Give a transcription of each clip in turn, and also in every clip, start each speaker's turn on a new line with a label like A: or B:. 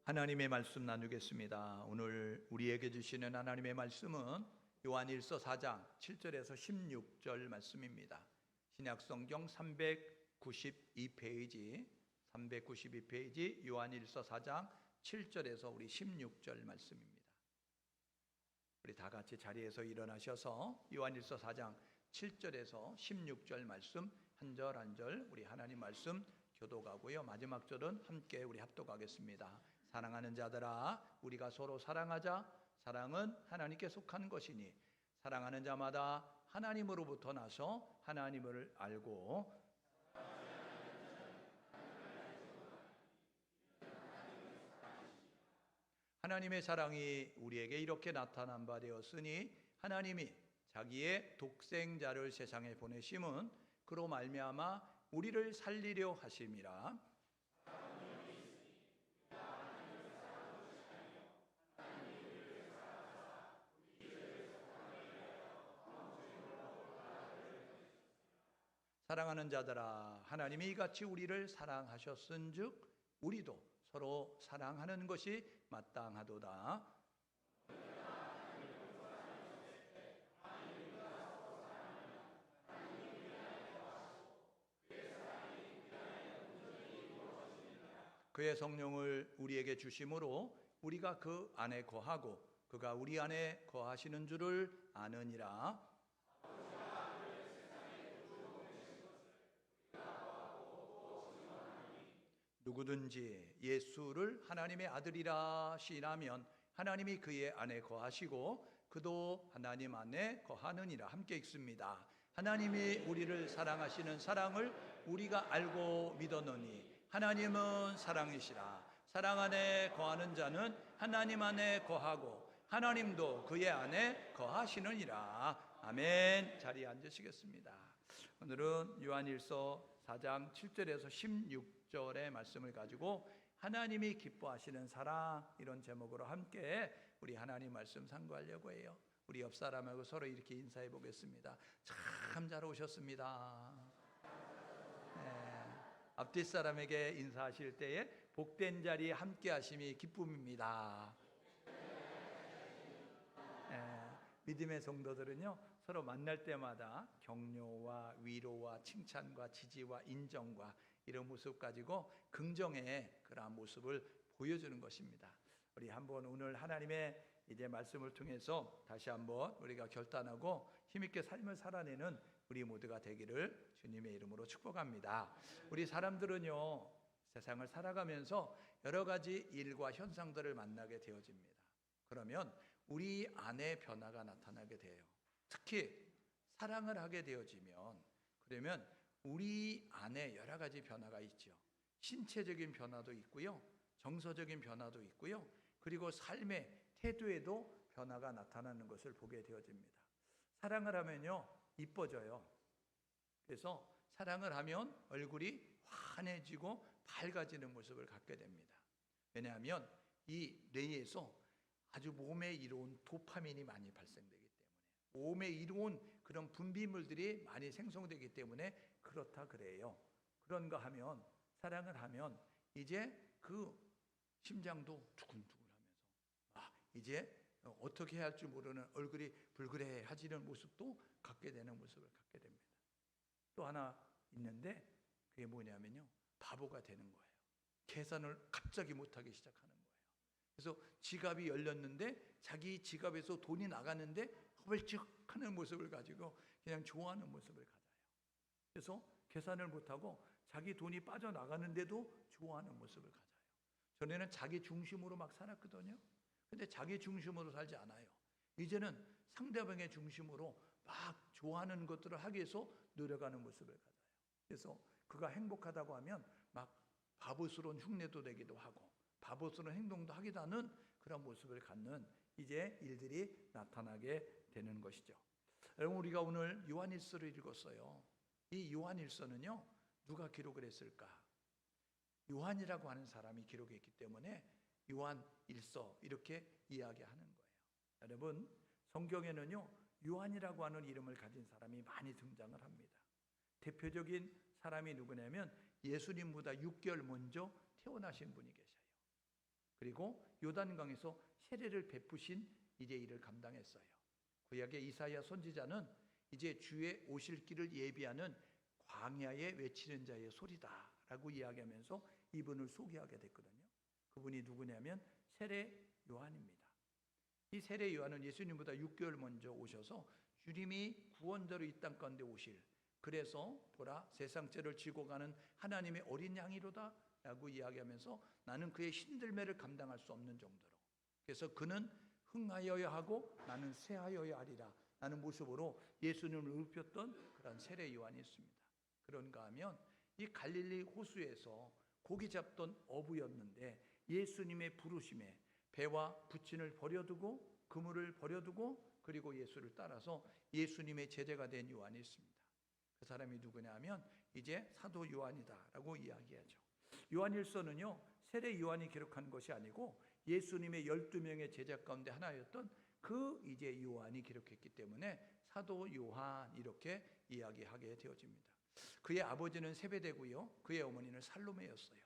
A: 하나님의 말씀 나누겠습니다. 오늘 우리에게 주시는 하나님의 말씀은 요한일서 4장 7절에서 16절 말씀입니다. 신약성경 392페이지 요한일서 4장 7절에서 우리 16절 말씀입니다. 우리 다 같이 자리에서 일어나셔서 요한일서 4장 7절에서 16절 말씀 한 절 한 절 우리 하나님 말씀 교독하고요. 마지막 절은 함께 우리 합독하겠습니다. 사랑하는 자들아, 우리가 서로 사랑하자. 사랑은 하나님께 속한 것이니 사랑하는 자마다 하나님으로부터 나서 하나님을 알고 하나님의 사랑이 우리에게 이렇게 나타난 바 되었으니 하나님이 자기의 독생자를 세상에 보내심은 그로 말미암아 우리를 살리려 하심이라. 사랑하는 자들아, 하나님이 이같이 우리를 사랑하셨은즉 우리도 서로 사랑하는 것이 마땅하도다. 그의 성령을 우리에게 주심으로 우리가 그 안에 거하고 그가 우리 안에 거하시는 줄을 아느니라. 누구든지 예수를 하나님의 아들이라 시인하면 하나님이 그의 안에 거하시고 그도 하나님 안에 거하느니라. 함께 읽습니다. 하나님이 우리를 사랑하시는 사랑을 우리가 알고 믿었노니 하나님은 사랑이시라. 사랑 안에 거하는 자는 하나님 안에 거하고 하나님도 그의 안에 거하시느니라. 아멘. 자리에 앉으시겠습니다. 오늘은 요한일서 4장 7절에서 16절의 말씀을 가지고 하나님이 기뻐하시는 사랑, 이런 제목으로 함께 우리 하나님 말씀 상고하려고 해요. 우리 옆 사람하고 서로 이렇게 인사해 보겠습니다. 참 잘 오셨습니다. 네. 앞뒤 사람에게 인사하실 때에 복된 자리에 함께 하심이 기쁨입니다. 네. 믿음의 성도들은요, 서로 만날 때마다 격려와 위로와 칭찬과 지지와 인정과 이런 모습 가지고 긍정의 그러한 모습을 보여주는 것입니다. 우리 한번 오늘 하나님의 이제 말씀을 통해서 다시 한번 우리가 결단하고 힘있게 삶을 살아내는 우리 모두가 되기를 주님의 이름으로 축복합니다. 우리 사람들은요, 세상을 살아가면서 여러 가지 일과 현상들을 만나게 되어집니다. 그러면 우리 안에 변화가 나타나게 돼요. 특히 사랑을 하게 되어지면, 그러면 우리 안에 여러 가지 변화가 있죠. 신체적인 변화도 있고요, 정서적인 변화도 있고요, 그리고 삶의 태도에도 변화가 나타나는 것을 보게 되어집니다. 사랑을 하면요, 이뻐져요. 그래서 사랑을 하면 얼굴이 환해지고 밝아지는 모습을 갖게 됩니다. 왜냐하면 이 뇌에서 아주 몸에 이로운 도파민이 많이 발생되기 때문에, 몸에 이로운 그런 분비물들이 많이 생성되기 때문에 그렇다 그래요. 그런가 하면, 사랑을 하면 이제 그 심장도 두근두근하면서 이제 어떻게 해야 할지 모르는 얼굴이 불그레해지는 모습도 갖게 되는 모습을 갖게 됩니다. 또 하나 있는데 그게 뭐냐면요, 바보가 되는 거예요. 계산을 갑자기 못하기 시작하는 거예요. 그래서 지갑이 열렸는데 자기 지갑에서 돈이 나가는데 허벌쩍하는 모습을 가지고 그냥 좋아하는 모습을 가져요. 그래서 계산을 못하고 자기 돈이 빠져나가는데도 좋아하는 모습을 가져요. 전에는 자기 중심으로 막 살았거든요. 근데 자기 중심으로 살지 않아요. 이제는 상대방의 중심으로 막 좋아하는 것들을 하기 위해서 노력하는 모습을 가져요. 그래서 그가 행복하다고 하면 막 바보스러운 흉내도 내기도 하고 바보스러운 행동도 하기도 하는 그런 모습을 갖는 이제 일들이 나타나게 되는 것이죠. 여러분, 우리가 오늘 요한일서를 읽었어요. 이 요한일서는요, 누가 기록을 했을까? 요한이라고 하는 사람이 기록했기 때문에 요한일서 이렇게 이야기하는 거예요. 여러분, 성경에는요, 요한이라고 하는 이름을 가진 사람이 많이 등장을 합니다. 대표적인 사람이 누구냐면 예수님보다 6개월 먼저 태어나신 분이 계셔요. 그리고 요단강에서 세례를 베푸신 이제 일을 감당했어요. 구약의 이사야 선지자는 이제 주의 오실 길을 예비하는 광야에 외치는 자의 소리다라고 이야기하면서 이분을 소개하게 됐거든요. 그분이 누구냐면 세례 요한입니다. 이 세례 요한은 예수님보다 6개월 먼저 오셔서 주님이 구원자로 이 땅 가운데 오실, 그래서 보라 세상 죄를 지고 가는 하나님의 어린 양이로다 라고 이야기하면서 나는 그의 힘들매를 감당할 수 없는 정도로, 그래서 그는 흥하여야 하고 나는 쇠하여야 하리라 라는 모습으로 예수님을 의롭혔던 그런 세례 요한이 있습니다. 그런가 하면 이 갈릴리 호수에서 고기 잡던 어부였는데 예수님의 부르심에 배와 부친을 버려두고 그물을 버려두고 그리고 예수를 따라서 예수님의 제자가 된 요한이 있습니다. 그 사람이 누구냐 하면 이제 사도 요한이다라고 이야기하죠. 요한일서는요, 세례 요한이 기록한 것이 아니고 예수님의 12명의 제자 가운데 하나였던 그 이제 요한이 기록했기 때문에 사도 요한 이렇게 이야기하게 되어집니다. 그의 아버지는 세베대고요, 그의 어머니는 살로메였어요.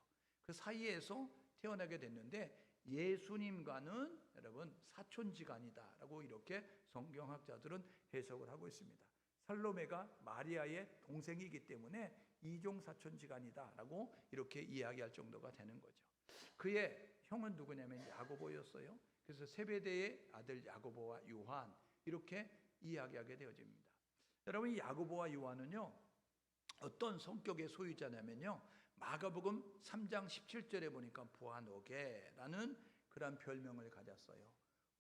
A: 그 사이에서 태어나게 됐는데 예수님과는 여러분 사촌지간이다라고 이렇게 성경학자들은 해석을 하고 있습니다. 살로메가 마리아의 동생이기 때문에 이종사촌지간이다라고 이렇게 이야기할 정도가 되는 거죠. 그의 형은 누구냐면 야고보였어요. 그래서 세베대의 아들 야고보와 요한 이렇게 이야기하게 되어집니다. 여러분, 이 야고보와 요한은요 어떤 성격의 소유자냐면요, 마가복음 3장 17절에 보니까 보아너게라는 그런 별명을 가졌어요.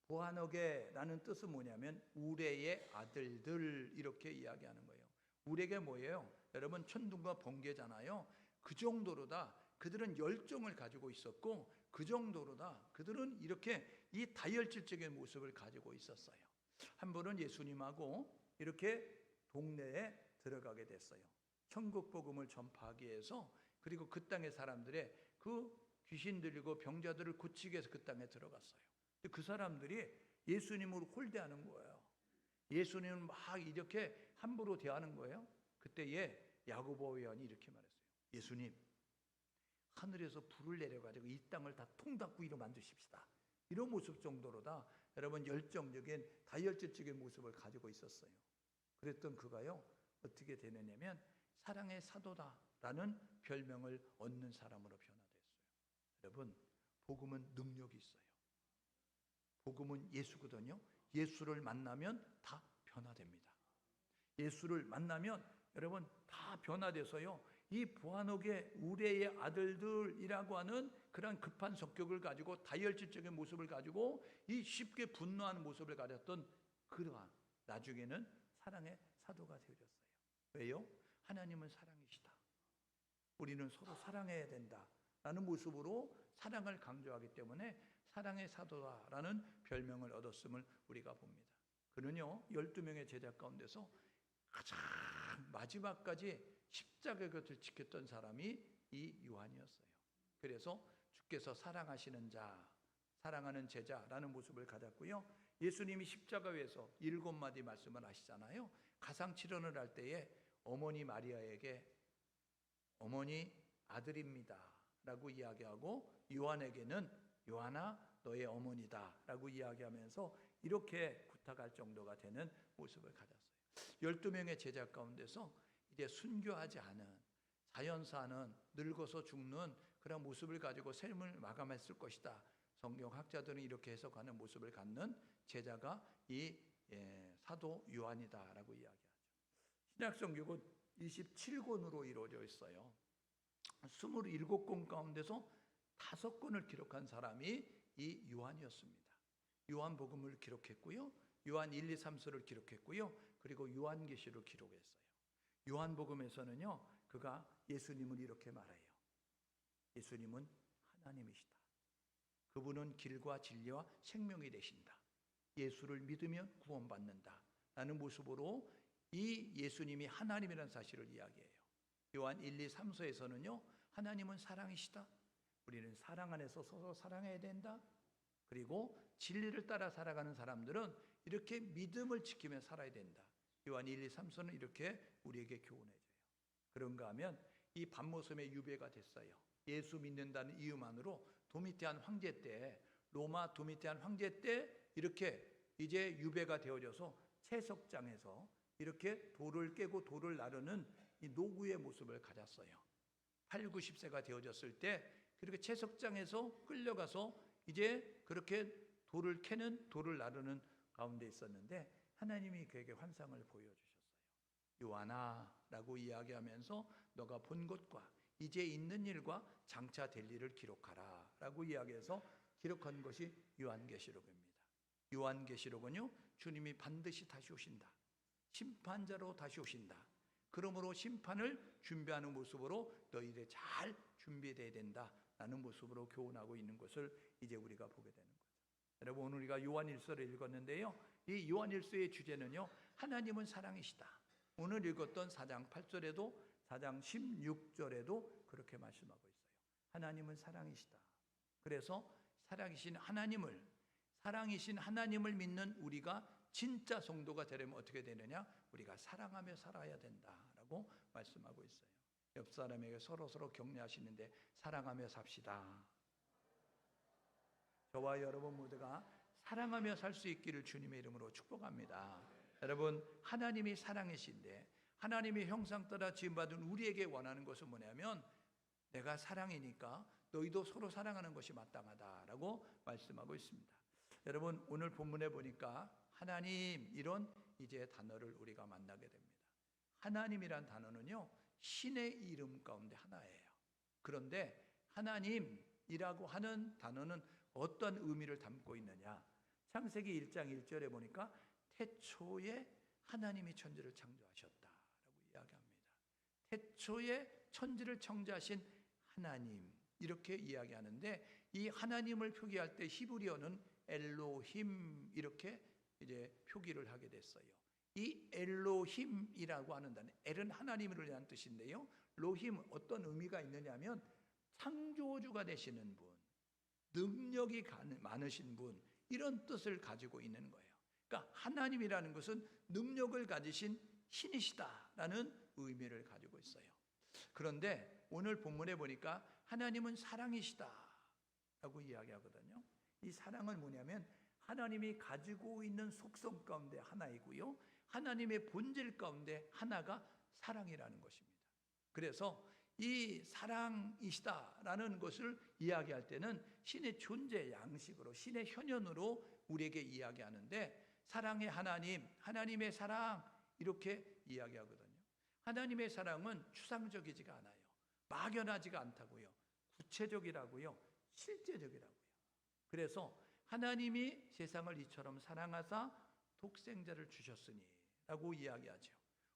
A: 보아너게라는 뜻은 뭐냐면 우레의 아들들 이렇게 이야기하는 거예요. 우레가 뭐예요? 여러분, 천둥과 번개잖아요. 그 정도로다 그들은 열정을 가지고 있었고, 그 정도로다 그들은 이렇게 이 다혈질적인 모습을 가지고 있었어요. 한 번은 예수님하고 이렇게 동네에 들어가게 됐어요. 천국 복음을 전파하기 위해서, 그리고 그 땅의 사람들의 그 귀신 들리고 병자들을 고치기 위해서 그 땅에 들어갔어요. 근데 그 사람들이 예수님을 홀대하는 거예요. 예수님을 막 이렇게 함부로 대하는 거예요. 그때에 야고보 요한이 이렇게 말했어요. 예수님, 하늘에서 불을 내려가지고 이 땅을 다 통닭구이로 만드십시다. 이런 모습 정도로다 여러분 열정적인 다혈질적인 모습을 가지고 있었어요. 그랬던 그가요 어떻게 되느냐면 사랑의 사도다라는 별명을 얻는 사람으로 변화됐어요. 여러분, 복음은 능력이 있어요. 복음은 예수거든요. 예수를 만나면 다 변화됩니다. 예수를 만나면 여러분 다 변화돼서요, 이 보아녹의 우레의 아들들이라고 하는 그런 급한 성격을 가지고 다혈질적인 모습을 가지고 이 쉽게 분노하는 모습을 가졌던 그가 나중에는 사랑의 사도가 되어졌어요. 왜요? 하나님은 사랑이시다. 우리는 서로 사랑해야 된다라는 모습으로 사랑을 강조하기 때문에 사랑의 사도다라는 별명을 얻었음을 우리가 봅니다. 그는요 12명의 제자 가운데서 가장 마지막까지 십자가 곁을 지켰던 사람이 이 요한이었어요. 그래서 주께서 사랑하시는 자, 사랑하는 제자라는 모습을 가졌고요. 예수님이 십자가 위에서 7마디 말씀을 하시잖아요. 가상칠언을 할 때에 어머니 마리아에게 어머니 아들입니다 라고 이야기하고, 요한에게는 요한아 너의 어머니다 라고 이야기하면서 이렇게 부탁할 정도가 되는 모습을 가졌어요. 12명의 제자 가운데서 이제 순교하지 않은, 자연사는 늙어서 죽는 그런 모습을 가지고 삶을 마감했을 것이다. 성경학자들은 이렇게 해석하는 모습을 갖는 제자가 이 사도 요한이다라고 이야기하죠. 신약성경은 27권으로 이루어져 있어요. 27권 가운데서 5권을 기록한 사람이 이 요한이었습니다. 요한복음을 기록했고요, 요한 1, 2, 3서를 기록했고요, 그리고 요한계시를 기록했어요. 요한복음에서는요 그가 예수님을 이렇게 말해요. 예수님은 하나님이시다. 그분은 길과 진리와 생명이 되신다. 예수를 믿으면 구원받는다 라는 모습으로 이 예수님이 하나님이라는 사실을 이야기해요. 요한 1, 2, 3서에서는요 하나님은 사랑이시다. 우리는 사랑 안에서 서로 사랑해야 된다. 그리고 진리를 따라 살아가는 사람들은 이렇게 믿음을 지키며 살아야 된다. 요한 1, 2, 3서는 이렇게 우리에게 교훈해줘요. 그런가 하면 이 밤모섬의 유배가 됐어요. 예수 믿는다는 이유만으로 도미티안 황제 때, 로마 도미티안 황제 때 이렇게 이제 유배가 되어져서 채석장에서 이렇게 돌을 깨고 돌을 나르는 이 노구의 모습을 가졌어요. 8, 90세가 되어졌을 때 그렇게 채석장에서 끌려가서 이제 그렇게 돌을 캐는 돌을 나르는 가운데 있었는데 하나님이 그에게 환상을 보여주셨어요. 요한아라고 이야기하면서 너가 본 것과 이제 있는 일과 장차 될 일을 기록하라 라고 이야기해서 기록한 것이 요한계시록입니다. 요한계시록은요, 주님이 반드시 다시 오신다, 심판자로 다시 오신다, 그러므로 심판을 준비하는 모습으로 너희들 잘 준비되어야 된다라는 모습으로 교훈하고 있는 것을 이제 우리가 보게 되는 거죠. 여러분, 오늘 우리가 요한일서를 읽었는데요, 이 요한일서의 주제는요, 하나님은 사랑이시다. 오늘 읽었던 4장 8절에도 4장 16절에도 그렇게 말씀하고 있어요. 하나님은 사랑이시다. 그래서 사랑이신 하나님을 믿는 우리가 진짜 성도가 되려면 어떻게 되느냐? 우리가 사랑하며 살아야 된다라고 말씀하고 있어요. 옆 사람에게 서로 격려하시는데 사랑하며 삽시다. 저와 여러분 모두가 사랑하며 살 수 있기를 주님의 이름으로 축복합니다. 여러분, 하나님이 사랑이신데 하나님의 형상 따라 지음받은 우리에게 원하는 것은 뭐냐면 내가 사랑이니까 너희도 서로 사랑하는 것이 마땅하다라고 말씀하고 있습니다. 여러분, 오늘 본문에 보니까 하나님 이런 이제 단어를 우리가 만나게 됩니다. 하나님이란 단어는요, 신의 이름 가운데 하나예요. 그런데 하나님이라고 하는 단어는 어떤 의미를 담고 있느냐? 창세기 1장 1절에 보니까 태초에 하나님이 천지를 창조하셨다라고 이야기합니다. 태초에 천지를 창조하신 하나님, 이렇게 이야기하는데 이 하나님을 표기할 때 히브리어는 엘로힘 이렇게 이제 표기를 하게 됐어요. 이 엘로힘이라고 하는 단어, 엘은 하나님을 위한 뜻인데요, 로힘 어떤 의미가 있느냐면 창조주가 되시는 분, 능력이 많으신 분, 이런 뜻을 가지고 있는 거예요. 그러니까 하나님이라는 것은 능력을 가지신 신이시다라는 의미를 가지고 있어요. 그런데 오늘 본문에 보니까 하나님은 사랑이시다라고 이야기하거든요. 이 사랑은 뭐냐면 하나님이 가지고 있는 속성 가운데 하나이고요, 하나님의 본질 가운데 하나가 사랑이라는 것입니다. 그래서 이 사랑이시다라는 것을 이야기할 때는 신의 존재 양식으로, 신의 현현으로 우리에게 이야기하는데, 사랑의 하나님, 하나님의 사랑 이렇게 이야기하거든요. 하나님의 사랑은 추상적이지가 않아요. 막연하지가 않다고요. 구체적이라고요. 실제적이라고요. 그래서 하나님이 세상을 이처럼 사랑하사 독생자를 주셨으니 라고 이야기하죠.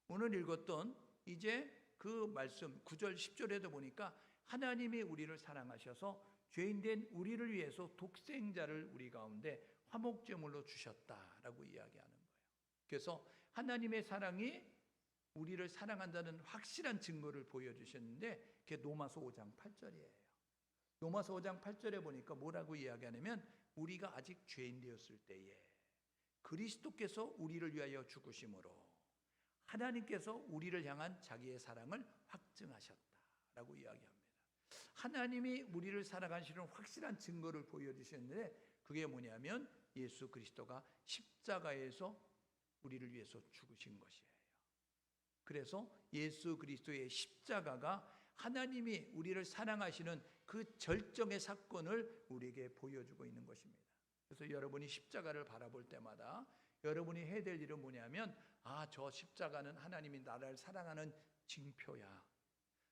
A: 오늘 읽었던 이제 그 말씀 9절 10절에도 보니까 하나님이 우리를 사랑하셔서 죄인된 우리를 위해서 독생자를 우리 가운데 화목제물로 주셨다라고 이야기하는 거예요. 그래서 하나님의 사랑이 우리를 사랑한다는 확실한 증거를 보여주셨는데 그게 로마서 5장 8절이에요. 로마서 5장 8절에 보니까 뭐라고 이야기하냐면 우리가 아직 죄인 되었을 때에 그리스도께서 우리를 위하여 죽으심으로 하나님께서 우리를 향한 자기의 사랑을 확증하셨다라고 이야기합니다. 하나님이 우리를 사랑하시는 확실한 증거를 보여주셨는데 그게 뭐냐면 예수 그리스도가 십자가에서 우리를 위해서 죽으신 것이에요. 그래서 예수 그리스도의 십자가가 하나님이 우리를 사랑하시는 그 절정의 사건을 우리에게 보여주고 있는 것입니다. 그래서 여러분이 십자가를 바라볼 때마다 여러분이 해야 될 일은 뭐냐면 저 십자가는 하나님이 나를 사랑하는 징표야.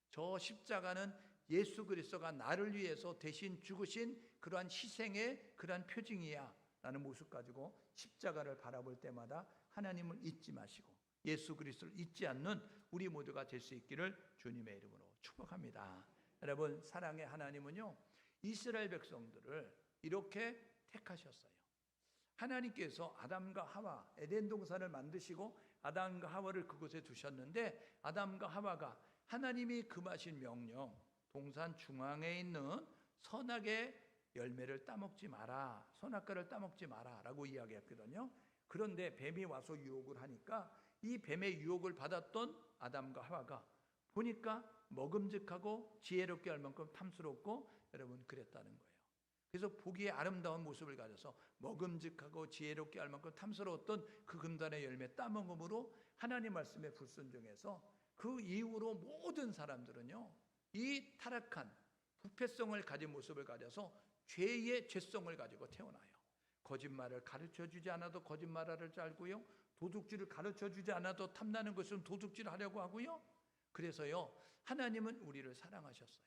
A: 저 십자가는 예수 그리스도가 나를 위해서 대신 죽으신 그러한 희생의 그러한 표징이야 라는 모습 가지고 십자가를 바라볼 때마다 하나님을 잊지 마시고 예수 그리스도를 잊지 않는 우리 모두가 될 수 있기를 주님의 이름으로 축복합니다. 여러분, 사랑의 하나님은요, 이스라엘 백성들을 이렇게 택하셨어요. 하나님께서 아담과 하와, 에덴 동산을 만드시고 아담과 하와를 그곳에 두셨는데 아담과 하와가 하나님이 금하신 명령, 동산 중앙에 있는 선악의 열매를 따먹지 마라, 선악과를 따먹지 마라 라고 이야기했거든요. 그런데 뱀이 와서 유혹을 하니까 이 뱀의 유혹을 받았던 아담과 하와가 보니까 먹음직하고 지혜롭게 할 만큼 탐스럽고 여러분 그랬다는 거예요. 그래서 보기에 아름다운 모습을 가져서 먹음직하고 지혜롭게 할 만큼 탐스러웠던 그 금단의 열매 따먹음으로 하나님 말씀에 불순종해서 그 이후로 모든 사람들은요, 이 타락한 부패성을 가진 모습을 가져서 죄의 죄성을 가지고 태어나요. 거짓말을 가르쳐주지 않아도 거짓말을 알고요, 도둑질을 가르쳐주지 않아도 탐나는 것은 도둑질 하려고 하고요. 그래서요, 하나님은 우리를 사랑하셨어요.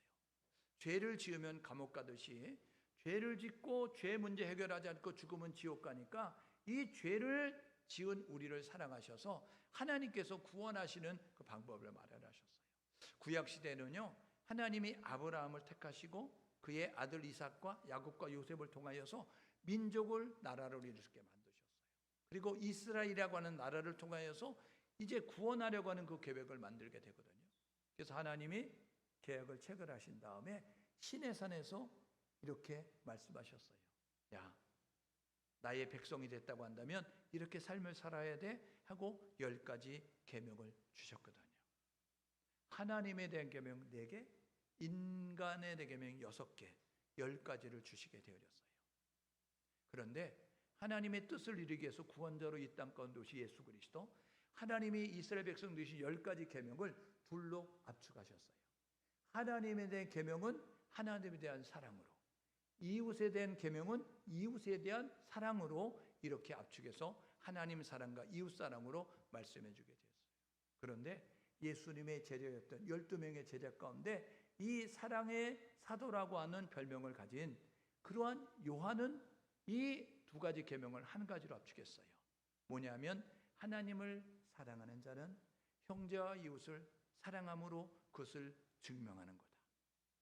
A: 죄를 지으면 감옥 가듯이 죄를 짓고 죄 문제 해결하지 않고 죽으면 지옥 가니까 이 죄를 지은 우리를 사랑하셔서 하나님께서 구원하시는 그 방법을 마련하셨어요. 구약시대는요, 하나님이 아브라함을 택하시고 그의 아들 이삭과 야곱과 요셉을 통하여서 민족을 나라를 이루게 만드셨어요. 그리고 이스라엘이라고 하는 나라를 통하여서 이제 구원하려고 하는 그 계획을 만들게 되거든요. 그래서 하나님이 계약을 체결하신 다음에 시내산에서 이렇게 말씀하셨어요. 야, 나의 백성이 됐다고 한다면 이렇게 삶을 살아야 돼 하고 10가지 계명을 주셨거든요. 하나님에 대한 계명 4개, 인간에 대한 계명 6개, 10가지를 주시게 되어졌어요. 그런데 하나님의 뜻을 이루기 위해서 구원자로 이 땅 가운데 오신 예수 그리스도, 하나님이 이스라엘 백성 되신 10가지 계명을 둘로 압축하셨어요. 하나님에 대한 계명은 하나님에 대한 사랑으로, 이웃에 대한 계명은 이웃에 대한 사랑으로 이렇게 압축해서 하나님 사랑과 이웃 사랑으로 말씀해 주게 되었어요. 그런데 예수님의 제자였던 12명의 제자 가운데 이 사랑의 사도라고 하는 별명을 가진 그러한 요한은 이 2가지 계명을 한 가지로 압축했어요. 뭐냐면 하나님을 사랑하는 자는 형제와 이웃을 사랑함으로 그것을 증명하는 거다.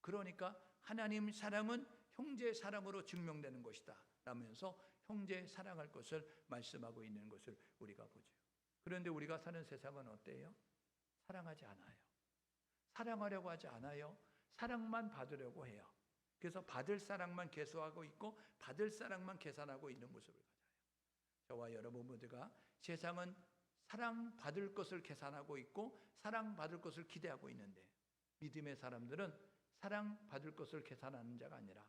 A: 그러니까 하나님 사랑은 형제 사랑으로 증명되는 것이다 라면서 형제 사랑할 것을 말씀하고 있는 것을 우리가 보죠. 그런데 우리가 사는 세상은 어때요? 사랑하지 않아요. 사랑하려고 하지 않아요. 사랑만 받으려고 해요. 그래서 받을 사랑만 계수하고 있고 받을 사랑만 계산하고 있는 모습을 가져요. 저와 여러분 모두가 세상은 사랑받을 것을 계산하고 있고 사랑받을 것을 기대하고 있는데, 믿음의 사람들은 사랑받을 것을 계산하는 자가 아니라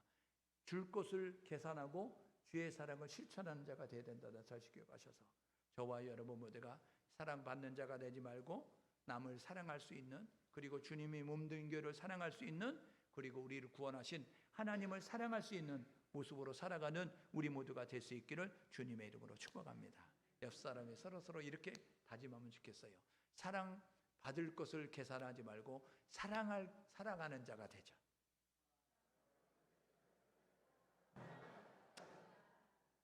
A: 줄 것을 계산하고 주의 사랑을 실천하는 자가 되어야 된다는 사실 기억하셔서 저와 여러분 모두가 사랑받는 자가 되지 말고 남을 사랑할 수 있는, 그리고 주님이 몸된 교회를 사랑할 수 있는, 그리고 우리를 구원하신 하나님을 사랑할 수 있는 모습으로 살아가는 우리 모두가 될 수 있기를 주님의 이름으로 축복합니다. 옆 사람이 서로 이렇게 다짐하면 좋겠어요. 사랑받을 것을 계산하지 말고 사랑하는 자가 되자.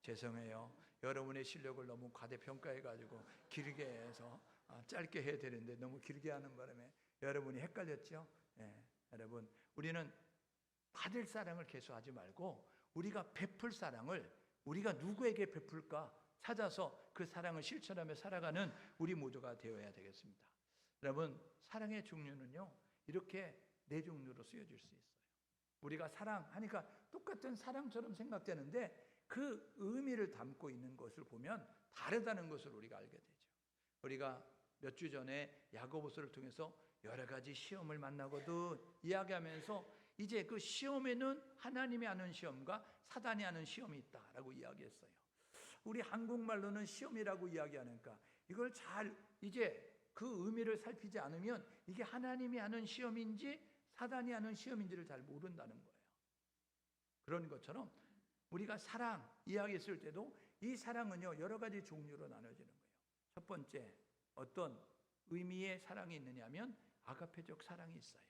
A: 죄송해요. 여러분의 실력을 너무 과대평가해가지고 길게 해서 짧게 해야 되는데 너무 길게 하는 바람에 여러분이 헷갈렸죠? 여러분, 우리는 받을 사랑을 계수하지 말고 우리가 베풀 사랑을 우리가 누구에게 베풀까 찾아서 그 사랑을 실천하며 살아가는 우리 모두가 되어야 되겠습니다. 여러분, 사랑의 종류는요, 이렇게 4종류로 쓰여질 수 있어요. 우리가 사랑하니까 똑같은 사랑처럼 생각되는데 그 의미를 담고 있는 것을 보면 다르다는 것을 우리가 알게 되죠. 우리가 몇 주 전에 야고보서를 통해서 여러 가지 시험을 만나거든 이야기하면서 이제 그 시험에는 하나님이 하는 시험과 사단이 하는 시험이 있다라고 이야기했어요. 우리 한국말로는 시험이라고 이야기하니까 이걸 잘 이제 그 의미를 살피지 않으면 이게 하나님이 하는 시험인지 사단이 하는 시험인지를 잘 모른다는 거예요. 그런 것처럼 우리가 사랑 이야기했을 때도 이 사랑은요, 여러 가지 종류로 나눠지는 거예요. 첫 번째, 어떤 의미의 사랑이 있느냐면 아가페적 사랑이 있어요.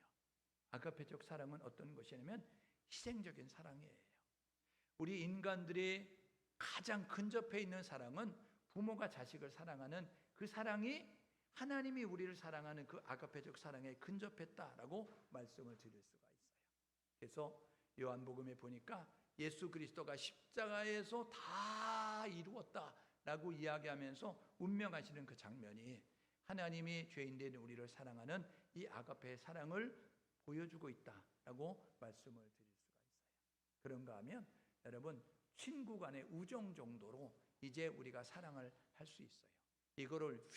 A: 아가페적 사랑은 어떤 것이냐면 희생적인 사랑이에요. 우리 인간들이 가장 근접해 있는 사랑은 부모가 자식을 사랑하는 그 사랑이 하나님이 우리를 사랑하는 그 아가페적 사랑에 근접했다라고 말씀을 드릴 수가 있어요. 그래서 요한복음에 보니까 예수 그리스도가 십자가에서 다 이루었다라고 이야기하면서 운명하시는 그 장면이 하나님이 죄인된 우리를 사랑하는 이 아가페의 사랑을 보여주고 있다라고 말씀을 드릴 수가 있어요. 그런가 하면 여러분, 친구 간의 우정 정도로 이제 우리가 사랑을 할 수 있어요. 이거를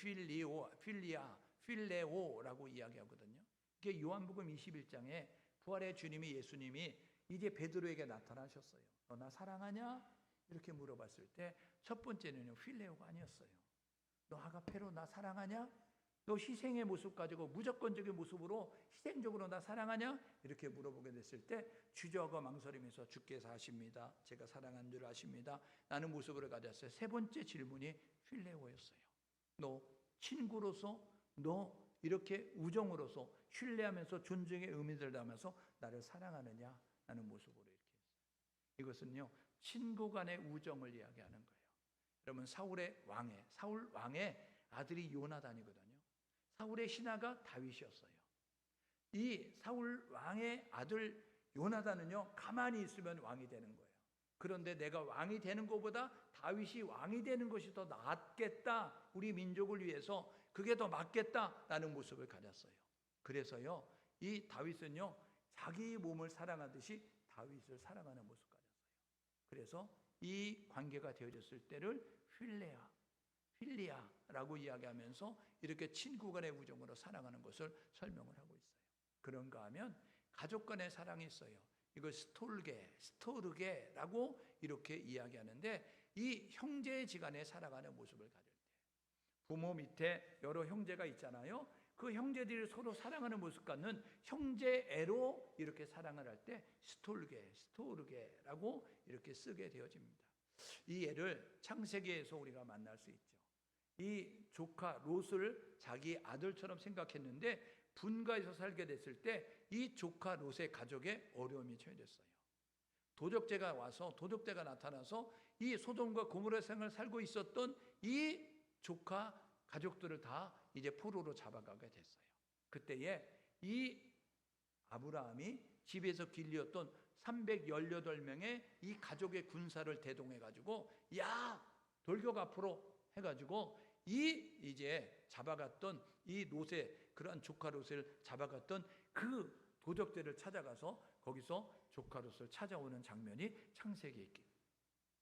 A: 필레오라고 이야기하거든요. 이게 요한복음 21장에 부활의 주님이 예수님이 이제 베드로에게 나타나셨어요. 너 나 사랑하냐? 이렇게 물어봤을 때 첫 번째는요, 필레오가 아니었어요. 너 아가페로 나 사랑하냐? 너 희생의 모습 가지고 무조건적인 모습으로 희생적으로 나 사랑하냐? 이렇게 물어보게 됐을 때 주저하고 망설이면서 주께서 아십니다. 제가 사랑한 줄 아십니다. 라는 모습을 가졌어요. 세 번째 질문이 필레오였어요. 너 친구로서, 너 이렇게 우정으로서 신뢰하면서 존중의 의미를 담아서 나를 사랑하느냐? 라는 모습으로 이렇게 했어요. 이것은요, 친구 간의 우정을 이야기하는 거예요. 여러분, 사울 왕의 아들이 요나단이거든요. 사울의 신하가 다윗이었어요. 이 사울 왕의 아들 요나단은요, 가만히 있으면 왕이 되는 거예요. 그런데 내가 왕이 되는 것보다 다윗이 왕이 되는 것이 더 낫겠다, 우리 민족을 위해서 그게 더 맞겠다라는 모습을 가졌어요. 그래서요, 이 다윗은요, 자기 몸을 사랑하듯이 다윗을 사랑하는 모습 가졌어요. 그래서 이 관계가 되어졌을 때를 필리아라고 이야기하면서 이렇게 친구 간의 우정으로 사랑하는 것을 설명을 하고 있어요. 그런가 하면 가족 간의 사랑이 있어요. 이걸 스토르게라고 이렇게 이야기하는데, 이 형제지간에 살아가는 모습을 가질 때, 부모 밑에 여러 형제가 있잖아요. 그 형제들이 서로 사랑하는 모습 갖는 형제애로 이렇게 사랑을 할 때 스토르게라고 이렇게 쓰게 되어집니다. 이 애를 창세기에서 우리가 만날 수 있죠. 이 조카 롯을 자기 아들처럼 생각했는데 분가해서 살게 됐을 때 이 조카 롯의 가족에 어려움이 처해졌어요. 도적제가 나타나서 이 소돔과 고모라 생을 살고 있었던 이 조카 가족들을 다 이제 포로로 잡아가게 됐어요. 그때에 이 아브라함이 집에서 길리었던 318명의 이 가족의 군사를 대동해가지고, 야, 돌격 앞으로 해가지고 이제 잡아갔던 이 롯의, 그러한 조카 롯을 잡아갔던 그 도적들을 찾아가서 거기서 조카 롯을 찾아오는 장면이 창세기에 있기.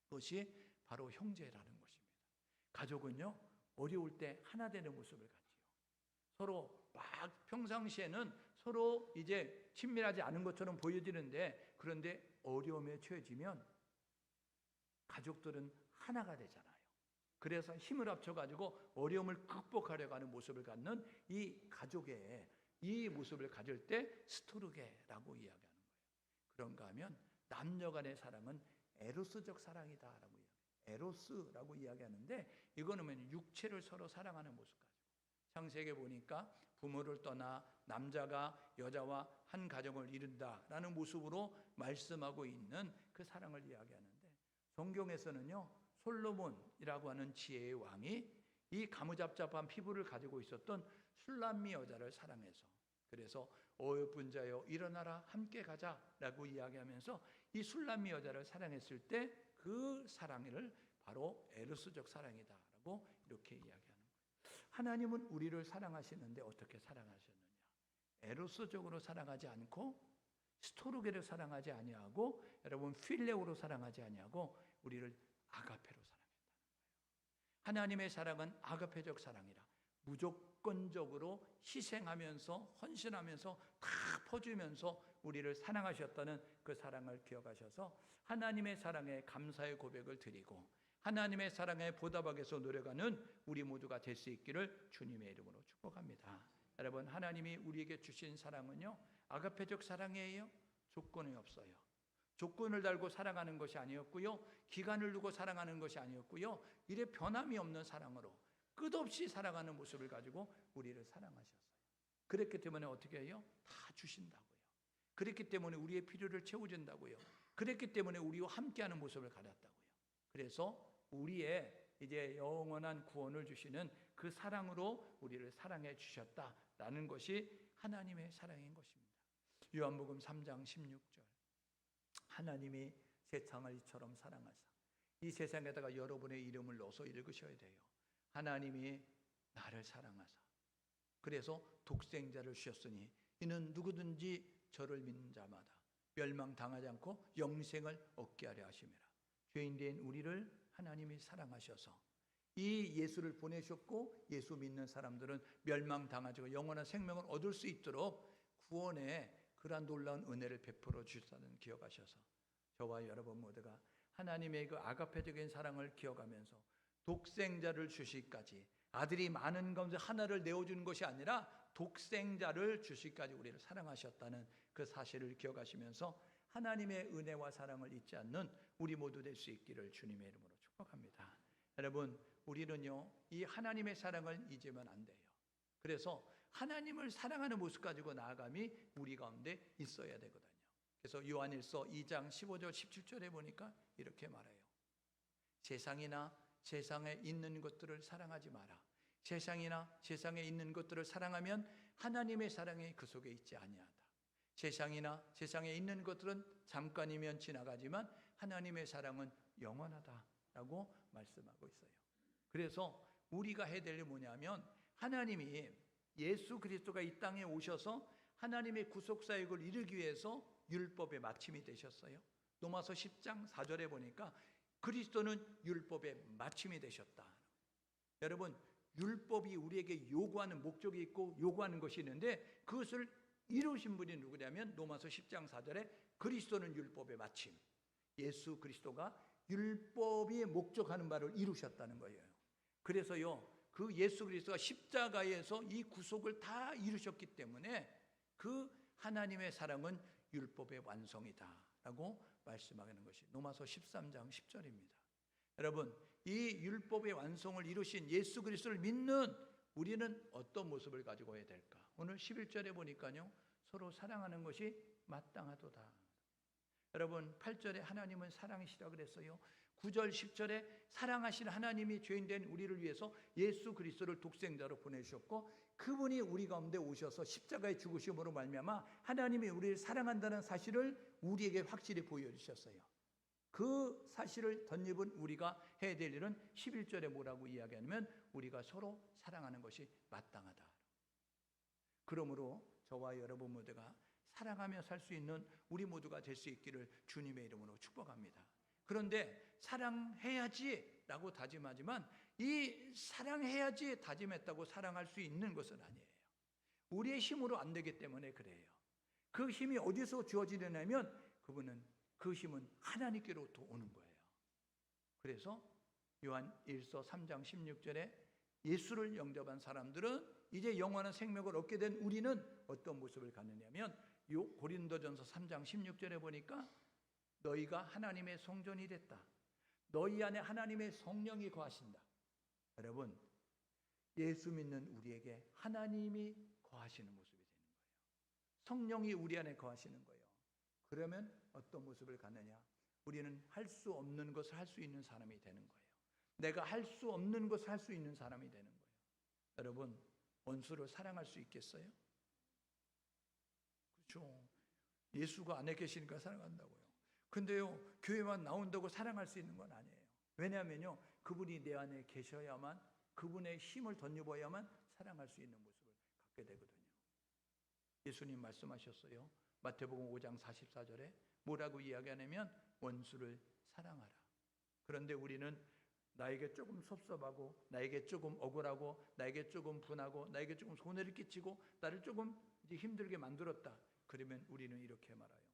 A: 그것이 바로 형제라는 것입니다. 가족은요, 어려울 때 하나 되는 모습을 갖지요. 서로 막 평상시에는 서로 이제 친밀하지 않은 것처럼 보여지는데, 그런데 어려움에 처해지면 가족들은 하나가 되잖아요. 그래서 힘을 합쳐가지고 어려움을 극복하려고 하는 모습을 갖는 이 가족의 이 모습을 가질 때 스토르게라고 이야기하는 거예요. 그런가 하면 남녀 간의 사랑은 에로스적 사랑이다라고 이야기해요. 에로스라고 이야기하는데, 이거는 육체를 서로 사랑하는 모습 가지고, 창세기에 보니까 부모를 떠나 남자가 여자와 한 가정을 이룬다라는 모습으로 말씀하고 있는 그 사랑을 이야기하는데, 성경에서는요, 솔로몬이라고 하는 지혜의 왕이 이 가무잡잡한 피부를 가지고 있었던 술람미 여자를 사랑해서, 그래서 어여쁜 자여 일어나라 함께 가자라고 이야기하면서 이 술람미 여자를 사랑했을 때 그 사랑을 바로 에르스적 사랑이다라고 이렇게 이야기하는 거예요. 하나님은 우리를 사랑하시는데 어떻게 사랑하셨느냐? 에르스적으로 사랑하지 않고, 스토르게를 사랑하지 아니하고, 여러분 필레오로 사랑하지 아니하고 우리를 아가페로 사랑했다는 거예요. 하나님의 사랑은 아가페적 사랑이라, 무조건적으로 희생하면서 헌신하면서 다 퍼주면서 우리를 사랑하셨다는 그 사랑을 기억하셔서 하나님의 사랑에 감사의 고백을 드리고 하나님의 사랑에 보답하기 위해서 노력하는 우리 모두가 될 수 있기를 주님의 이름으로 축복합니다. 여러분, 하나님이 우리에게 주신 사랑은요, 아가페적 사랑이에요. 조건이 없어요. 조건을 달고 사랑하는 것이 아니었고요, 기간을 두고 사랑하는 것이 아니었고요, 이래 변함이 없는 사랑으로 끝없이 사랑하는 모습을 가지고 우리를 사랑하셨어요. 그랬기 때문에 어떻게 해요? 다 주신다고요. 그랬기 때문에 우리의 필요를 채워준다고요. 그랬기 때문에 우리와 함께하는 모습을 가졌다고요. 그래서 우리의 이제 영원한 구원을 주시는 그 사랑으로 우리를 사랑해 주셨다라는 것이 하나님의 사랑인 것입니다. 요한복음 3장 16절, 하나님이 세상을 이처럼 사랑하사, 이 세상에다가 여러분의 이름을 넣어서 읽으셔야 돼요. 하나님이 나를 사랑하사 그래서 독생자를 주셨으니 이는 누구든지 저를 믿는 자마다 멸망당하지 않고 영생을 얻게 하려 하심이라. 죄인된 우리를 하나님이 사랑하셔서 이 예수를 보내셨고, 예수 믿는 사람들은 멸망당하지 않고 영원한 생명을 얻을 수 있도록 구원의 그러한 놀라운 은혜를 베풀어 주셨다는 기억하셔서 저와 여러분 모두가 하나님의 그 아가페적인 사랑을 기억하면서 독생자를 주시기까지, 아들이 많은 가운데 하나를 내어주는 것이 아니라 독생자를 주시기까지 우리를 사랑하셨다는 그 사실을 기억하시면서 하나님의 은혜와 사랑을 잊지 않는 우리 모두 될 수 있기를 주님의 이름으로 축복합니다. 여러분, 우리는요 이 하나님의 사랑을 잊으면 안 돼요. 그래서 하나님을 사랑하는 모습 가지고 나아감이 우리 가운데 있어야 되거든요. 그래서 요한일서 2장 15절 17절에 보니까 이렇게 말해요. 세상이나 세상에 있는 것들을 사랑하지 마라. 세상이나 세상에 있는 것들을 사랑하면 하나님의 사랑이 그 속에 있지 아니하다. 세상이나 세상에 있는 것들은 잠깐이면 지나가지만 하나님의 사랑은 영원하다라고 말씀하고 있어요. 그래서 우리가 해야 될 일이 뭐냐면, 하나님이 예수 그리스도가 이 땅에 오셔서 하나님의 구속사역을 이루기 위해서 율법의 마침이 되셨어요. 로마서 10장 4절에 보니까 그리스도는 율법의 마침이 되셨다. 여러분, 율법이 우리에게 요구하는 목적이 있고 요구하는 것이 있는데, 그것을 이루신 분이 누구냐면 로마서 10장 4절에 그리스도는 율법의 마침, 예수 그리스도가 율법이 목적하는 바를 이루셨다는 거예요. 그래서요 그 예수 그리스도가 십자가에서 이 구속을 다 이루셨기 때문에 그 하나님의 사랑은 율법의 완성이다 라고 말씀하는 것이 로마서 13장 10절입니다. 여러분, 이 율법의 완성을 이루신 예수 그리스도를 믿는 우리는 어떤 모습을 가지고 해야 될까? 오늘 11절에 보니까요 서로 사랑하는 것이 마땅하도다. 여러분, 8절에 하나님은 사랑이시라 그랬어요. 9절 10절에 사랑하신 하나님이 죄인된 우리를 위해서 예수 그리스도를 독생자로 보내주셨고, 그분이 우리 가운데 오셔서 십자가의 죽으심으로 말미암아 하나님이 우리를 사랑한다는 사실을 우리에게 확실히 보여주셨어요. 그 사실을 덧입은 우리가 해야 될 일은 11절에 뭐라고 이야기하냐면 우리가 서로 사랑하는 것이 마땅하다. 그러므로 저와 여러분 모두가 사랑하며 살 수 있는 우리 모두가 될 수 있기를 주님의 이름으로 축복합니다. 그런데 사랑해야지 라고 다짐하지만 이 사랑해야지 다짐했다고 사랑할 수 있는 것은 아니에요. 우리의 힘으로 안 되기 때문에 그래요. 그 힘이 어디서 주어지느냐면 그 힘은 하나님께로부터 오는 거예요. 그래서 요한 1서 3장 16절에 예수를 영접한 사람들은 이제 영원한 생명을 얻게 된 우리는 어떤 모습을 갖느냐면, 고린도전서 3장 16절에 보니까 너희가 하나님의 성전이 됐다. 너희 안에 하나님의 성령이 거하신다. 여러분, 예수 믿는 우리에게 하나님이 거하시는 모습이 되는 거예요. 성령이 우리 안에 거하시는 거예요. 그러면 어떤 모습을 갖느냐? 우리는 할 수 없는 것을 할 수 있는 사람이 되는 거예요. 내가 할 수 없는 것을 할 수 있는 사람이 되는 거예요. 여러분, 원수를 사랑할 수 있겠어요? 그렇죠. 예수가 안에 계시니까 사랑한다고요. 근데요, 교회만 나온다고 사랑할 수 있는 건 아니에요. 왜냐하면요, 그분이 내 안에 계셔야만, 그분의 힘을 덧입어야만 사랑할 수 있는 모습을 갖게 되거든요. 예수님 말씀하셨어요. 마태복음 5장 44절에 뭐라고 이야기하냐면 원수를 사랑하라. 그런데 우리는 나에게 조금 섭섭하고, 나에게 조금 억울하고, 나에게 조금 분하고, 나에게 조금 손해를 끼치고, 나를 조금 이제 힘들게 만들었다. 그러면 우리는 이렇게 말해요.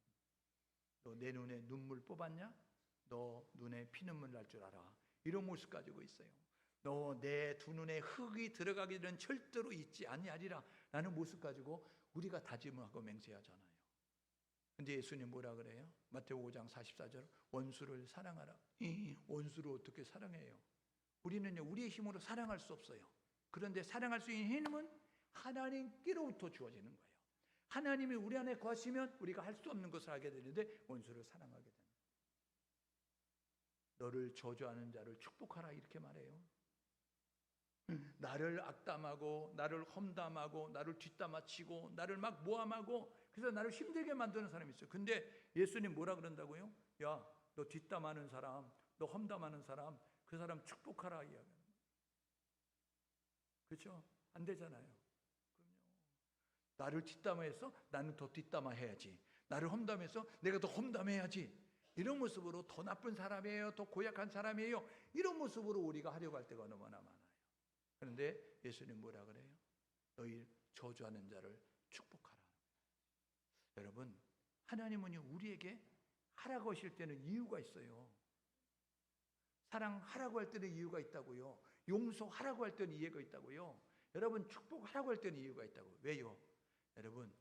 A: 너 내 눈에 눈물 뽑았냐? 너 눈에 피눈물 날 줄 알아. 이런 모습 가지고 있어요. 너 내 두 눈에 흙이 들어가기는 절대로 있지 아니하리라 라는 모습 가지고 우리가 다짐하고 맹세하잖아요. 근데 예수님 뭐라 그래요? 마태복음 5장 44절 원수를 사랑하라. 원수를 어떻게 사랑해요? 우리는요, 우리의 힘으로 사랑할 수 없어요. 그런데 사랑할 수 있는 힘은 하나님께로부터 주어지는 거예요. 하나님이 우리 안에 거하시면 우리가 할 수 없는 것을 하게 되는데 원수를 사랑하게 됩니다. 너를 저주하는 자를 축복하라 이렇게 말해요. 나를 악담하고 나를 험담하고 나를 뒷담화치고 나를 막 모함하고 그래서 나를 힘들게 만드는 사람이 있어요. 근데 예수님 뭐라 그런다고요? 야, 너 뒷담하는 사람, 너 험담하는 사람, 그 사람 축복하라 이야기하는 거예요. 그렇죠? 안 되잖아요. 그럼요. 나를 뒷담화해서 나는 더 뒷담화해야지. 나를 험담해서 내가 더 험담해야지. 이런 모습으로 더 나쁜 사람이에요, 더 고약한 사람이에요, 이런 모습으로 우리가 하려고 할 때가 너무나 많아요. 그런데 예수님 뭐라 그래요? 너희 저주하는 자를 축복하라. 여러분, 하나님은 우리에게 하라고 하실 때는 이유가 있어요. 사랑하라고 할 때는 이유가 있다고요. 용서하라고 할 때는 이유가 있다고요. 여러분, 축복하라고 할 때는 이유가 있다고. 왜요? 여러분,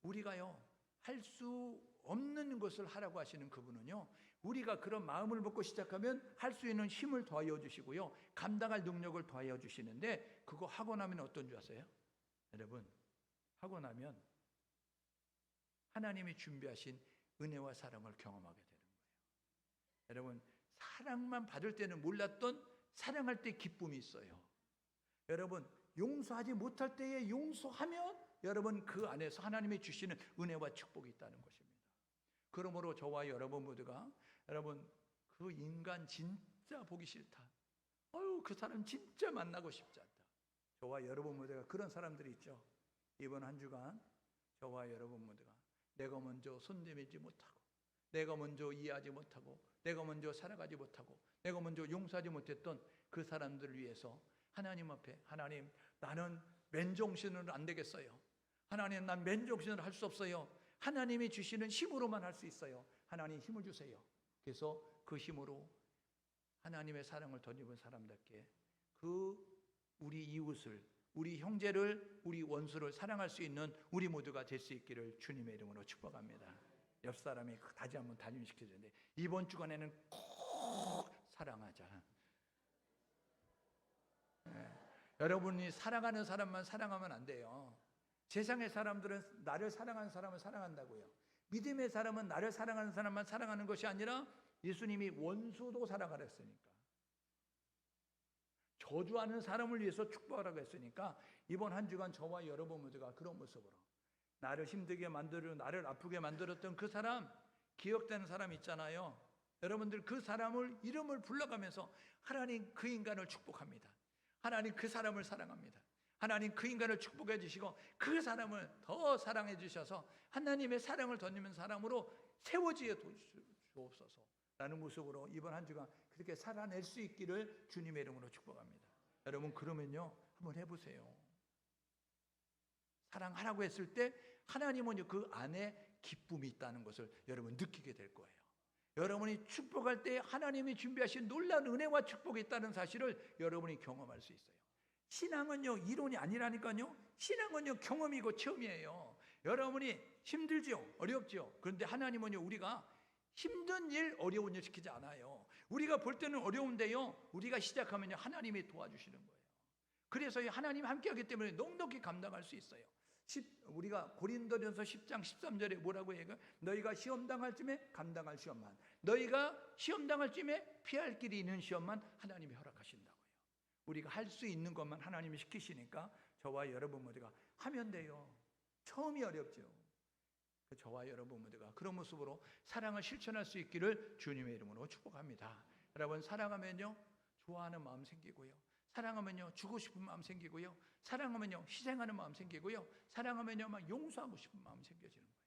A: 우리가요, 할 수 없는 것을 하라고 하시는 그분은요, 우리가 그런 마음을 먹고 시작하면 할 수 있는 힘을 더하여 주시고요, 감당할 능력을 더하여 주시는데, 그거 하고 나면 어떤 줄 아세요? 여러분, 하고 나면 하나님이 준비하신 은혜와 사랑을 경험하게 되는 거예요. 여러분, 사랑만 받을 때는 몰랐던 사랑할 때 기쁨이 있어요. 여러분, 용서하지 못할 때에 용서하면 여러분 그 안에서 하나님이 주시는 은혜와 축복이 있다는 것입니다. 그러므로 저와 여러분 모두가, 여러분, 그 인간 진짜 보기 싫다, 그 사람 진짜 만나고 싶지 않다, 저와 여러분 모두가 그런 사람들이 있죠. 이번 한 주간 저와 여러분 모두가 내가 먼저 손대밀지 못하고, 내가 먼저 이해하지 못하고, 내가 먼저 살아가지 못하고, 내가 먼저 용서하지 못했던 그 사람들을 위해서 하나님 앞에, 하나님, 나는 맨정신으로 안 되겠어요. 하나님, 난 맨정신으로 할 수 없어요. 하나님이 주시는 힘으로만 할 수 있어요. 하나님, 힘을 주세요. 그래서 그 힘으로 하나님의 사랑을 덧입은 사람답게 그 우리 이웃을, 우리 형제를, 우리 원수를 사랑할 수 있는 우리 모두가 될 수 있기를 주님의 이름으로 축복합니다. 옆 사람이 다시 한번 단련시켜주는데, 이번 주간에는 꼭 사랑하자. 여러분이 사랑하는 사람만 사랑하면 안 돼요. 세상의 사람들은 나를 사랑하는 사람을 사랑한다고요. 믿음의 사람은 나를 사랑하는 사람만 사랑하는 것이 아니라 예수님이 원수도 사랑하라 했으니까, 저주하는 사람을 위해서 축복하라고 했으니까, 이번 한 주간 저와 여러분 모두가 그런 모습으로 나를 힘들게 만들고 나를 아프게 만들었던 그 사람, 기억되는 사람 있잖아요. 여러분들 그 사람을 이름을 불러가면서 하나님 그 인간을 축복합니다. 하나님 그 사람을 사랑합니다. 하나님 그 인간을 축복해 주시고 그 사람을 더 사랑해 주셔서 하나님의 사랑을 덧입는 사람으로 세워지게 주옵소서 라는 모습으로 이번 한 주간 그렇게 살아낼 수 있기를 주님의 이름으로 축복합니다. 여러분, 그러면요, 한번 해보세요. 사랑하라고 했을 때 하나님은 그 안에 기쁨이 있다는 것을 여러분 느끼게 될 거예요. 여러분이 축복할 때 하나님이 준비하신 놀라운 은혜와 축복이 있다는 사실을 여러분이 경험할 수 있어요. 신앙은요, 이론이 아니라니까요. 신앙은요, 경험이고 체험이에요. 여러분이 힘들죠, 어렵죠. 그런데 하나님은요, 우리가 힘든 일, 어려운 일 시키지 않아요. 우리가 볼 때는 어려운데요, 우리가 시작하면요, 하나님이 도와주시는 거예요. 그래서 하나님 함께하기 때문에 넉넉히 감당할 수 있어요. 우리가 고린도전서 10장 13절에 뭐라고 해요? 너희가 시험 당할 쯤에 감당할 시험만, 너희가 시험 당할 쯤에 피할 길이 있는 시험만 하나님이 허락하신다고요. 우리가 할 수 있는 것만 하나님이 시키시니까 저와 여러분 모두가 하면 돼요. 처음이 어렵죠. 저와 여러분 모두가 그런 모습으로 사랑을 실천할 수 있기를 주님의 이름으로 축복합니다. 여러분, 사랑하면요, 좋아하는 마음 생기고요, 사랑하면요, 주고 싶은 마음 생기고요, 사랑하면요, 희생하는 마음 생기고요, 사랑하면요, 막 용서하고 싶은 마음 생겨지는 거예요.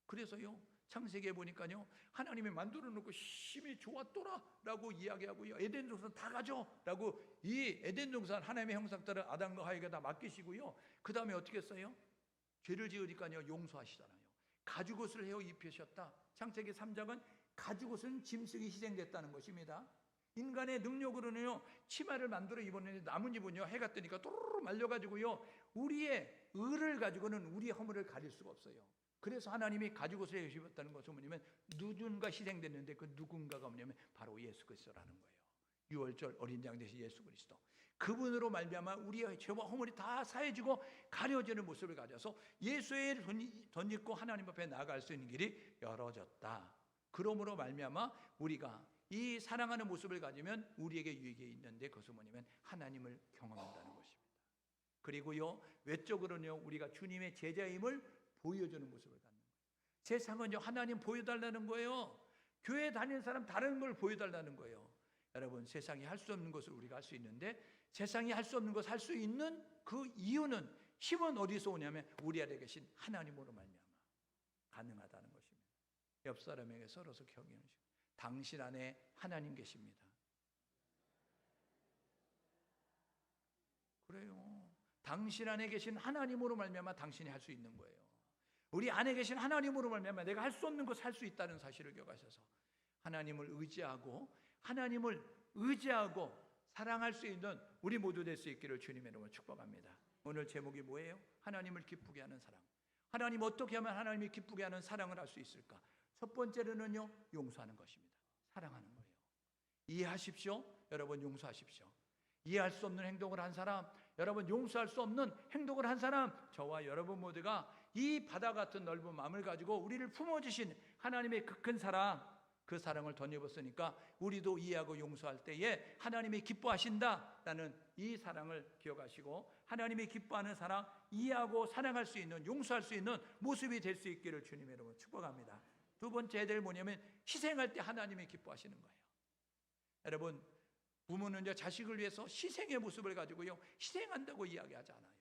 A: 그래서요, 창세기에 보니까요, 하나님이 만들어 놓고 힘이 좋았더라 라고 이야기하고요, 에덴 동산 다 가져 라고, 이 에덴 동산 하나님의 형상들을 아담과 하와에게 다 맡기시고요, 그 다음에 어떻게 했어요? 죄를 지으니까요, 용서하시잖아요. 가죽옷을 헤어 입히셨다. 창세기 3장은 가죽옷은 짐승이 희생됐다는 것입니다. 인간의 능력으로는요, 치마를 만들어 입었는데 나뭇잎은요, 해가 뜨니까 또르르 말려가지고요, 우리의 의를 가지고는 우리의 허물을 가릴 수가 없어요. 그래서 하나님이 가죽옷을 입었다는 것은 뭐냐면 누군가 희생됐는데 그 누군가가 뭐냐면 바로 예수 그리스도라는 거예요. 6월절 어린 양 되신 예수 그리스도, 그분으로 말미암아 우리의 죄와 허물이 다 사해지고 가려지는 모습을 가져서 예수의 덧입고 하나님 앞에 나아갈 수 있는 길이 열어졌다. 그러므로 말미암아 우리가 이 사랑하는 모습을 가지면 우리에게 유익이 있는데, 그것은 뭐냐면 하나님을 경험한다는 것입니다. 그리고요, 외적으로는요, 우리가 주님의 제자임을 보여주는 모습을 갖는 거예요. 세상은요, 하나님 보여달라는 거예요. 교회 다니는 사람 다른 걸 보여달라는 거예요. 여러분, 세상이 할 수 없는 것을 우리가 할 수 있는데, 세상이 할 수 없는 것을 할 수 있는 그 이유는, 힘은 어디서 오냐면 우리 안에 계신 하나님으로 말미암아 가능하다는 것입니다. 옆 사람에게 서로서 격려하는 시간. 당신 안에 하나님 계십니다. 그래요. 당신 안에 계신 하나님으로 말미암아 당신이 할 수 있는 거예요. 우리 안에 계신 하나님으로 말미암아 내가 할 수 없는 것 할 수 있다는 사실을 기억하셔서 하나님을 의지하고 사랑할 수 있는 우리 모두 될 수 있기를 주님의 이름으로 축복합니다. 오늘 제목이 뭐예요? 하나님을 기쁘게 하는 사랑. 하나님 어떻게 하면 하나님이 기쁘게 하는 사랑을 할 수 있을까? 첫 번째로는요, 용서하는 것입니다. 사랑하는 거예요. 이해하십시오. 여러분 용서하십시오. 이해할 수 없는 행동을 한 사람, 여러분 용서할 수 없는 행동을 한 사람, 저와 여러분 모두가 이 바다 같은 넓은 마음을 가지고 우리를 품어주신 하나님의 그 큰 사랑, 그 사랑을 덧입었으니까 우리도 이해하고 용서할 때에 하나님이 기뻐하신다라는 이 사랑을 기억하시고 하나님이 기뻐하는 사랑, 이해하고 사랑할 수 있는, 용서할 수 있는 모습이 될 수 있기를 주님의 이름으로 축복합니다. 두 번째 해야 될 뭐냐면 희생할 때 하나님이 기뻐하시는 거예요. 여러분 부모는요 자식을 위해서 희생의 모습을 가지고요 희생한다고 이야기하지 않아요.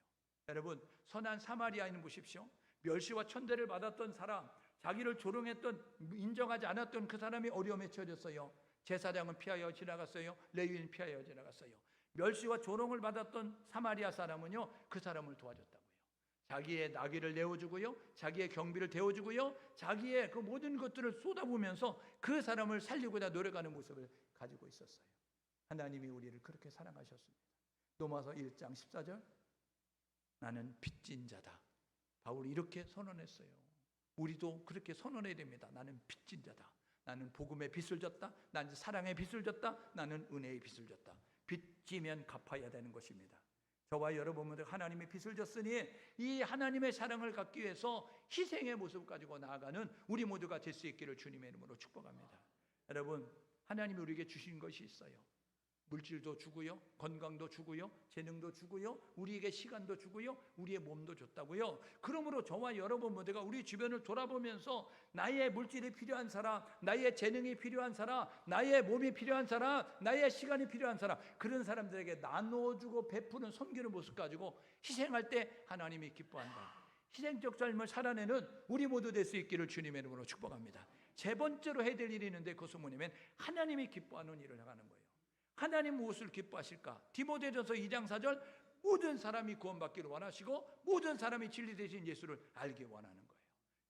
A: 여러분 선한 사마리아인을 보십시오. 멸시와 천대를 받았던 사람, 자기를 조롱했던, 인정하지 않았던 그 사람이 어려움에 처해졌어요. 제사장은 피하여 지나갔어요. 레위인 피하여 지나갔어요. 멸시와 조롱을 받았던 사마리아 사람은요 그 사람을 도와줬다고요. 자기의 나귀를 내어주고요, 자기의 경비를 데워주고요, 자기의 그 모든 것들을 쏟아부으면서 그 사람을 살리고자 노력하는 모습을 가지고 있었어요. 하나님이 우리를 그렇게 사랑하셨습니다. 로마서 1장 14절, 나는 빚진 자다. 바울이 이렇게 선언했어요. 우리도 그렇게 선언해야 됩니다. 나는 빚진 자다. 나는 복음의 빚을 졌다. 나는 사랑의 빚을 졌다. 나는 은혜의 빚을 졌다. 빚지면 갚아야 되는 것입니다. 저와 여러분들 하나님의 빚을 졌으니 이 하나님의 사랑을 갖기 위해서 희생의 모습 가지고 나아가는 우리 모두가 될 수 있기를 주님의 이름으로 축복합니다. 여러분 하나님이 우리에게 주신 것이 있어요. 물질도 주고요, 건강도 주고요, 재능도 주고요, 우리에게 시간도 주고요, 우리의 몸도 줬다고요. 그러므로 저와 여러분 모두가 우리 주변을 돌아보면서 나의 물질이 필요한 사람, 나의 재능이 필요한 사람, 나의 몸이 필요한 사람, 나의 시간이 필요한 사람, 그런 사람들에게 나눠주고 베푸는 섬기는 모습 가지고 희생할 때 하나님이 기뻐한다. 희생적 삶을 살아내는 우리 모두 될 수 있기를 주님의 이름으로 축복합니다. 세 번째로 해야 될 일이 있는데 그것은 뭐냐면 하나님이 기뻐하는 일을 하는 거예요. 하나님 무엇을 기뻐하실까? 디모데전서 2장 4절, 모든 사람이 구원받기를 원하시고 모든 사람이 진리 되신 예수를 알기 원하는 거예요.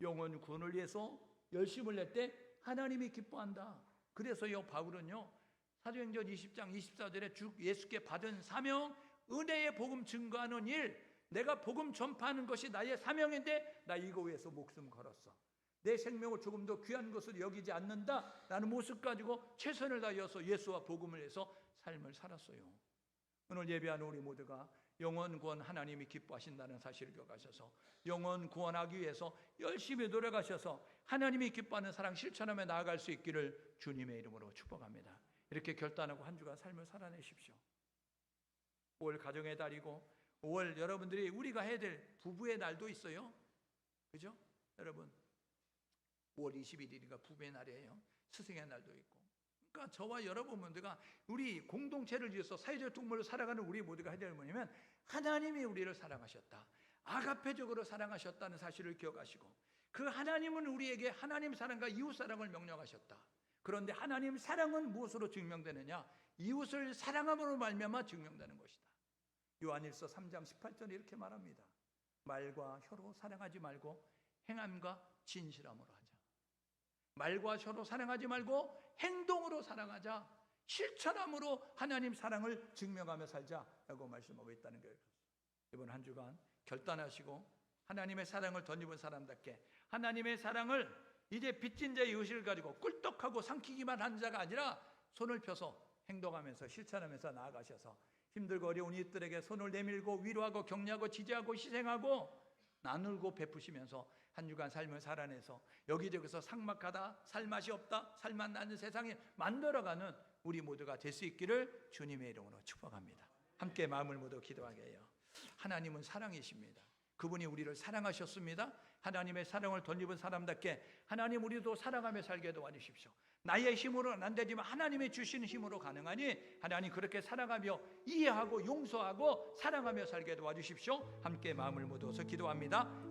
A: 영혼 구원을 위해서 열심을 낼 때 하나님이 기뻐한다. 그래서요 바울은요 사도행전 20장 24절에 주 예수께 받은 사명, 은혜의 복음 증거하는 일, 내가 복음 전파하는 것이 나의 사명인데 나 이거 위해서 목숨 걸었어. 내 생명을 조금 더 귀한 것으로 여기지 않는다라는 모습 가지고 최선을 다하여서 예수와 복음을 해서 삶을 살았어요. 오늘 예배하는 우리 모두가 영혼 구원 하나님이 기뻐하신다는 사실을 기억하셔서 영혼 구원하기 위해서 열심히 노력하셔서 하나님이 기뻐하는 사랑 실천하며 나아갈 수 있기를 주님의 이름으로 축복합니다. 이렇게 결단하고 한 주간 삶을 살아내십시오. 5월 가정의 달이고 5월 여러분들이 우리가 해야 될 부부의 날도 있어요. 그죠? 여러분 5월 21일인가 부부의 날이에요. 스승의 날도 있고. 그러니까 저와 여러분 모두가 우리 공동체를 위해서 사회적 동물로 살아가는 우리 모두가 해야 될 뭐냐면 하나님이 우리를 사랑하셨다. 아가페적으로 사랑하셨다는 사실을 기억하시고 그 하나님은 우리에게 하나님 사랑과 이웃 사랑을 명령하셨다. 그런데 하나님 사랑은 무엇으로 증명되느냐? 이웃을 사랑함으로 말미암아 증명되는 것이다. 요한일서 3장 18절에 이렇게 말합니다. 말과 혀로 사랑하지 말고 행함과 진실함으로 하자. 말과 혀로 사랑하지 말고 행동으로 사랑하자. 실천함으로 하나님 사랑을 증명하며 살자라고 말씀하고 있다는 거예요. 이번 한 주간 결단하시고 하나님의 사랑을 덧입은 사람답게 하나님의 사랑을 이제 빚진 자의 의식을 가지고 꿀떡하고 삼키기만 한 자가 아니라 손을 펴서 행동하면서 실천하면서 나아가셔서 힘들고 어려운 이들에게 손을 내밀고 위로하고 격려하고 지지하고 희생하고 나누고 베푸시면서 한 주간 삶을 살아내서 여기저기서 삭막하다, 살맛이 없다, 살맛 나는 세상에 만들어가는 우리 모두가 될 수 있기를 주님의 이름으로 축복합니다. 함께 마음을 모두 기도하게 해요. 하나님은 사랑이십니다. 그분이 우리를 사랑하셨습니다. 하나님의 사랑을 덧입은 사람답게 하나님 우리도 사랑하며 살게 도와주십시오. 나의 힘으로는 안 되지만 하나님의 주시는 힘으로 가능하니 하나님 그렇게 사랑하며 이해하고 용서하고 사랑하며 살게 도와주십시오. 함께 마음을 모두어서 기도합니다.